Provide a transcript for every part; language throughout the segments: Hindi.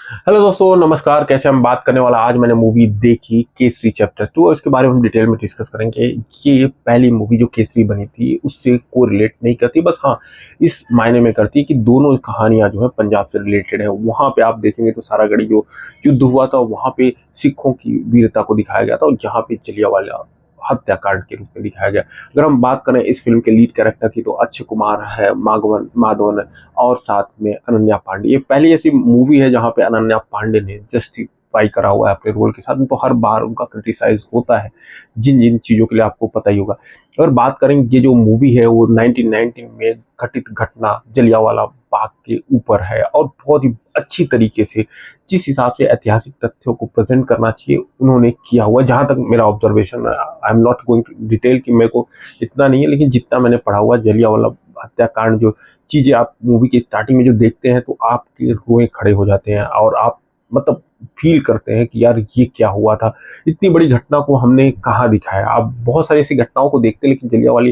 हेलो दोस्तों, नमस्कार। कैसे हम बात करने वाला, आज मैंने मूवी देखी केसरी चैप्टर 2 और इसके बारे में हम डिटेल में डिस्कस करेंगे। ये पहली मूवी जो केसरी बनी थी उससे कोरिलेट नहीं करती, बस हाँ इस मायने में करती है कि दोनों कहानियां जो है पंजाब से रिलेटेड है। वहाँ पे आप देखेंगे तो सारागढ़ी जो युद्ध हुआ था वहाँ पे सिखों की वीरता को दिखाया गया था और जहाँ पे जलियांवाला हत्याकांड के रूप में दिखाया गया। अगर हम बात करें इस फिल्म के लीड कैरेक्टर की तो अक्षय कुमार है, माधवन और साथ में अनन्या पांडे। ये पहली ऐसी मूवी है जहां पे अनन्या पांडे ने जस्टिफाई करा हुआ है अपने रोल के साथ। तो हर बार उनका क्रिटिसाइज होता है जिन जिन चीजों के लिए, आपको पता ही होगा। अगर बात करें ये जो मूवी है वो 1919 में घटित घटना जलियांवाला बाग के ऊपर है और बहुत ही अच्छी तरीके से जिस हिसाब से ऐतिहासिक तथ्यों को प्रेजेंट करना चाहिए उन्होंने किया हुआ है। जहां तक मेरा observation, I am not going to detail कि मेरे को इतना नहीं है, लेकिन जितना मैंने पढ़ा हुआ जलियांवाला हत्याकांड जो चीजें आप मूवी की स्टार्टिंग में जो देखते हैं तो आपके रोए खड़े हो जाते हैं और आप मतलब फील करते हैं कि यार ये क्या हुआ था। इतनी बड़ी घटना को हमने कहाँ दिखाया। आप बहुत सारी ऐसी घटनाओं को देखते हैं लेकिन जलियांवाला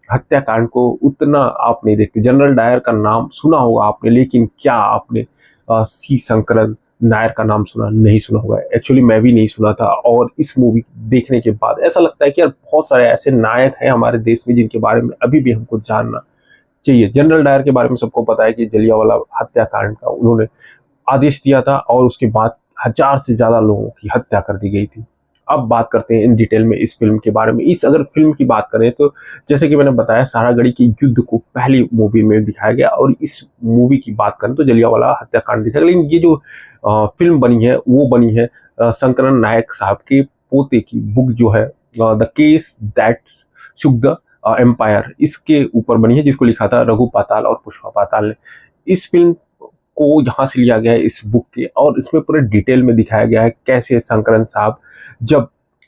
हत्याकांड को उतना आप नहीं देखते। जनरल डायर का नाम सुना होगा आपने, लेकिन क्या आपने सी शंकरन नायर का नाम सुना? नहीं सुना होगा। एक्चुअली मैं भी नहीं सुना था और इस मूवी देखने के बाद ऐसा लगता है कि यार बहुत सारे ऐसे नायक हैं हमारे देश में जिनके बारे में अभी भी हमको जानना चाहिए। जनरल डायर के बारे में सबको पता है कि जलियांवाला हत्याकांड का उन्होंने आदेश दिया था और उसके बाद 1000 से ज्यादा लोगों की हत्या कर दी गई थी। अब बात करते हैं इन डिटेल में इस फिल्म के बारे में। इस अगर फिल्म की बात करें तो जैसे कि मैंने बताया, सारागढ़ी के युद्ध को पहली मूवी में दिखाया गया और इस मूवी की बात करें तो जलियांवाला हत्याकांड दिखाया गया। लेकिन ये जो फिल्म बनी है वो बनी है शंकरन नायक साहब के पोते की बुक जो है the case that shook the empire, इसके ऊपर बनी है, जिसको लिखा था रघु पाताल और पुष्पा पाताल ने। इस फिल्म को यहाँ से लिया गया है इस बुक के, और इसमें पूरे डिटेल में दिखाया गया है कैसे शंकरन साहब जब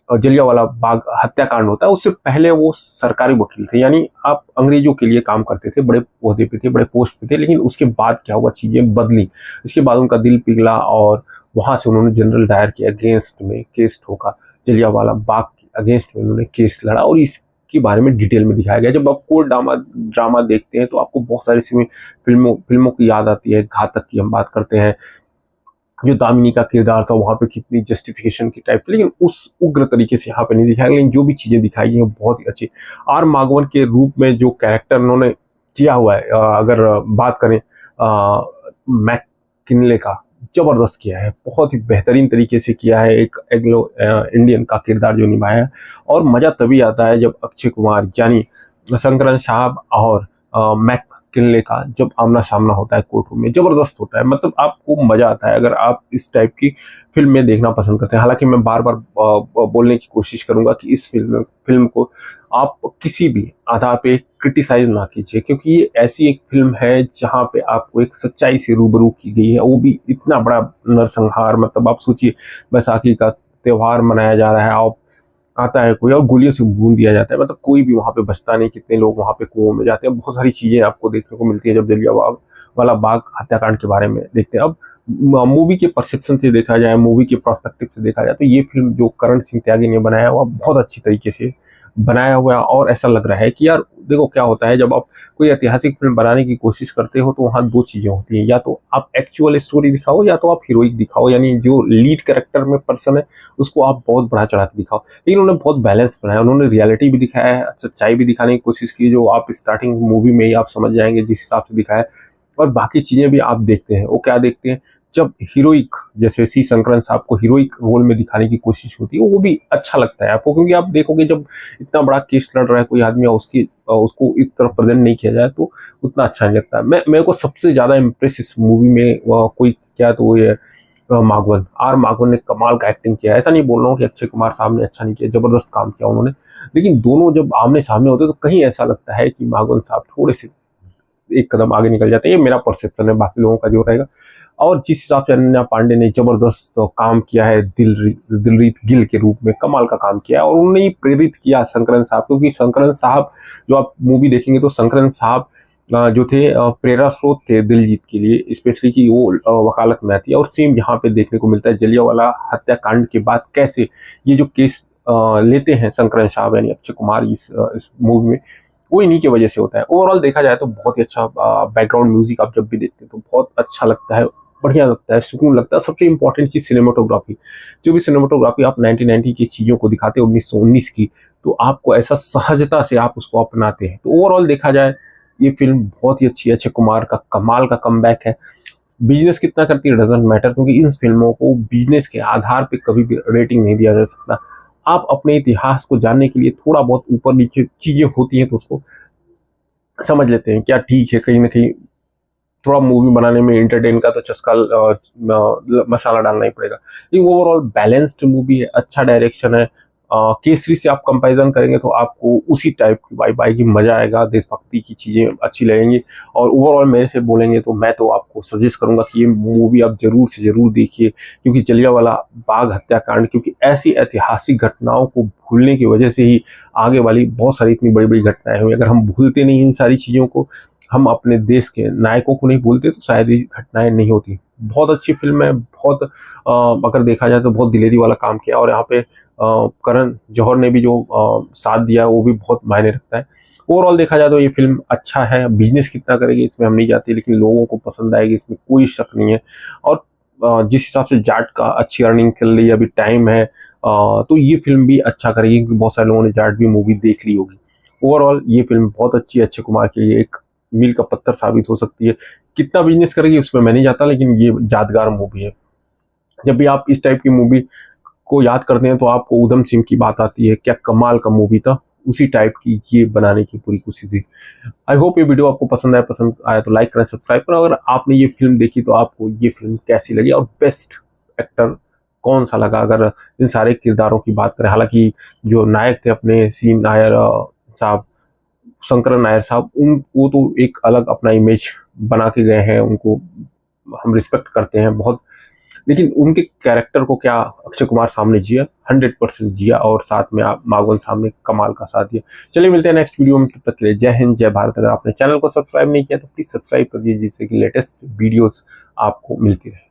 जलियांवाला बाग हत्याकांड होता है उससे पहले वो सरकारी वकील थे, यानी आप अंग्रेजों के लिए काम करते थे, बड़े ओहदे पे थे, बड़े पोस्ट पे थे। लेकिन उसके बाद क्या हुआ, चीजें बदली। इसके बाद उनका दिल पिघला और वहां से उन्होंने जनरल डायर के अगेंस्ट में केस ठोका। जलियांवाला बाग के अगेंस्ट में उन्होंने केस लड़ा और इसके बारे में डिटेल में दिखाया गया। जब आप कोर्ट ड्रामा ड्रामा देखते हैं तो आपको बहुत सारी फिल्मों की याद आती है। घातक की हम बात करते हैं, जो दामिनी का किरदार था वहां पे कितनी जस्टिफिकेशन की टाइप थी, लेकिन उस उग्र तरीके से यहाँ पे नहीं दिखाया। लेकिन जो भी चीजें दिखाई हैं वो बहुत ही अच्छी। आर माधवन के रूप में जो कैरेक्टर उन्होंने किया हुआ है, अगर बात करें मैक किनले का, जबरदस्त किया है, बहुत ही बेहतरीन तरीके से किया है। एक एंग्लो इंडियन का किरदार जो निभाया है। और मजा तभी आता है जब अक्षय कुमार यानी शंकरन साहब और मैक किनले का जब आमना सामना होता है कोर्ट रूम में, जबरदस्त होता है। मतलब आपको मजा आता है अगर आप इस टाइप की फिल्में देखना पसंद करते हैं। हालांकि मैं बार बार बोलने की कोशिश करूंगा कि इस फिल्म को आप किसी भी आधार पे क्रिटिसाइज ना कीजिए, क्योंकि ये ऐसी एक फिल्म है जहां पे आपको एक सच्चाई से रूबरू की गई है, वो भी इतना बड़ा नरसंहार। मतलब आप सोचिए, बैसाखी का त्योहार मनाया जा रहा है और आता है कोई और गोलियों से भून दिया जाता है। मतलब कोई भी वहां पे बचता नहीं, कितने लोग वहां पे कुओं में जाते हैं। बहुत सारी चीजें आपको देखने को मिलती है जब जलियांवाला बाग हत्याकांड के बारे में देखते हैं। अब मूवी के परसेप्शन से देखा जाए, मूवी के पर्सपेक्टिव से देखा जाए तो ये फिल्म जो करण सिंह त्यागी ने बनाया हुआ बहुत अच्छी तरीके से बनाया हुआ है। और ऐसा लग रहा है कि यार देखो क्या होता है, जब आप कोई ऐतिहासिक फिल्म बनाने की कोशिश करते हो तो वहाँ दो चीजें होती हैं, या तो आप एक्चुअल स्टोरी दिखाओ या तो आप हीरोइक दिखाओ, यानी जो लीड कैरेक्टर में पर्सन है उसको आप बहुत बढ़ा चढ़ा के दिखाओ। लेकिन उन्होंने बहुत बैलेंस बनाया, उन्होंने रियलिटी भी दिखाया है, सच्चाई भी दिखाने की कोशिश की, जो आप स्टार्टिंग मूवी में ही आप समझ जाएंगे जिस हिसाब से दिखाया। और बाकी चीजें भी आप देखते हैं, वो क्या देखते हैं, जब हीरोइक जैसे सी शंकरन साहब को हीरोइक रोल में दिखाने की कोशिश होती है वो भी अच्छा लगता है आपको, क्योंकि आप देखोगे जब इतना बड़ा केस लड़ रहा है कोई आदमी और उसको इस तरह प्रेजेंट नहीं किया जाए तो उतना अच्छा नहीं लगता। मेरे को सबसे ज्यादा इम्प्रेस इस मूवी में कोई क्या तो वो ये आर माधवन ने कमाल का एक्टिंग किया है। ऐसा नहीं बोल रहा हूँ कि अक्षय कुमार साहब ने अच्छा नहीं किया, जबरदस्त काम किया उन्होंने। लेकिन दोनों जब आमने सामने होते तो कहीं ऐसा लगता है कि माधवन साहब थोड़े से एक कदम आगे निकल जाते हैं। ये मेरा परसेप्शन है, बाकी लोगों का जो रहेगा। और जिस हिसाब से अनन्या पांडे ने जबरदस्त काम किया है, दिलरीत गिल के रूप में कमाल का काम किया और उन्होंने ही प्रेरित किया शंकरन साहब, क्योंकि शंकरन साहब जो आप मूवी देखेंगे तो शंकरन साहब जो थे प्रेरणा स्रोत थे दिलजीत के लिए, स्पेशली कि वो वकालत में आती है। और सेम यहाँ पे देखने को मिलता है जलियांवाला हत्याकांड के बाद कैसे ये जो केस लेते हैं शंकरन साहब यानी अक्षय कुमार इस मूवी में, वो इन्हीं की वजह से होता है। ओवरऑल देखा जाए तो बहुत ही अच्छा बैकग्राउंड म्यूजिक आप जब भी देखते हैं तो बहुत अच्छा लगता है। बढ़िया लगता है, सुकून लगता है। सबसे इंपॉर्टेंट चीज़ सिनेमाटोग्राफी, जो भी सिनेमाटोग्राफी आप 1990 की चीज़ों को दिखाते हैं 1919 की, तो आपको ऐसा सहजता से आप उसको अपनाते हैं। तो ओवरऑल देखा जाए ये फिल्म बहुत ही अच्छी है। अक्षय कुमार का कमाल का कमबैक है। बिजनेस कितना करती है डजेंट मैटर, क्योंकि इन फिल्मों को बिजनेस के आधार पे कभी भी रेटिंग नहीं दिया जा सकता। आप अपने इतिहास को जानने के लिए थोड़ा बहुत ऊपर नीचे चीजें होती हैं तो उसको समझ लेते हैं, क्या ठीक है, कहीं ना कहीं थोड़ा मूवी बनाने में एंटरटेन का तो चस्का मसाला डालना ही पड़ेगा। लेकिन ओवरऑल बैलेंस्ड मूवी है, अच्छा डायरेक्शन है। केसरी से आप कंपैरिजन करेंगे तो आपको उसी टाइप की वाइब आएगी, मजा आएगा, देशभक्ति की चीजें अच्छी लगेंगी। और ओवरऑल मेरे से बोलेंगे तो मैं तो आपको सजेस्ट करूंगा कि ये मूवी आप जरूर से जरूर देखिए, क्योंकि जलियांवाला बाग हत्याकांड, क्योंकि ऐसी ऐतिहासिक घटनाओं को भूलने की वजह से ही आगे वाली बहुत सारी इतनी बड़ी बड़ी घटनाएं हुई। अगर हम भूलते नहीं इन सारी चीजों को, हम अपने देश के नायकों को नहीं भूलते, तो शायद ये घटनाएं नहीं होती। बहुत अच्छी फिल्म है, बहुत अगर देखा जाए तो बहुत दिलेरी वाला काम किया। और यहाँ पे करण जौहर ने भी जो साथ दिया है वो भी बहुत मायने रखता है। ओवरऑल देखा जाए तो ये फिल्म अच्छा है। बिजनेस कितना करेगी इसमें हम नहीं जाते, लेकिन लोगों को पसंद आएगी इसमें कोई शक नहीं है। और जिस हिसाब से जाट का अच्छी अर्निंग चल रही है, अभी टाइम है, तो ये फिल्म भी अच्छा करेगी, क्योंकि बहुत सारे लोगों ने जाट भी मूवी देख ली होगी। ओवरऑल ये फिल्म बहुत अच्छी है, अक्षय कुमार के लिए एक मील का पत्थर साबित हो सकती है। कितना बिजनेस करेगी उसमें मैं नहीं जाता, लेकिन ये यादगार मूवी है। जब भी आप इस टाइप की मूवी को याद करते हैं तो आपको उधम सिंह की बात आती है, क्या कमाल का मूवी था। उसी टाइप की ये बनाने की पूरी कोशिश थी। आई होप ये वीडियो आपको पसंद आया तो लाइक करें, सब्सक्राइब करें। अगर आपने ये फिल्म देखी तो आपको ये फिल्म कैसी लगी, और बेस्ट एक्टर कौन सा लगा, अगर इन सारे किरदारों की बात करें। हालांकि जो नायक थे अपने सी नायर साहब, शंकर नायर साहब, उन वो तो एक अलग अपना इमेज बना के गए हैं, उनको हम रिस्पेक्ट करते हैं बहुत। लेकिन उनके कैरेक्टर को क्या अक्षय कुमार सामने जिया, 100% जिया, और साथ में आप मागवन सामने कमाल का साथ दिया। चलिए मिलते हैं नेक्स्ट वीडियो में, तब तक के लिए जय हिंद जय भारत। अगर आपने चैनल को सब्सक्राइब नहीं किया तो प्लीज सब्सक्राइब कर दीजिए, जिससे कि लेटेस्ट वीडियोस आपको मिलती रहे।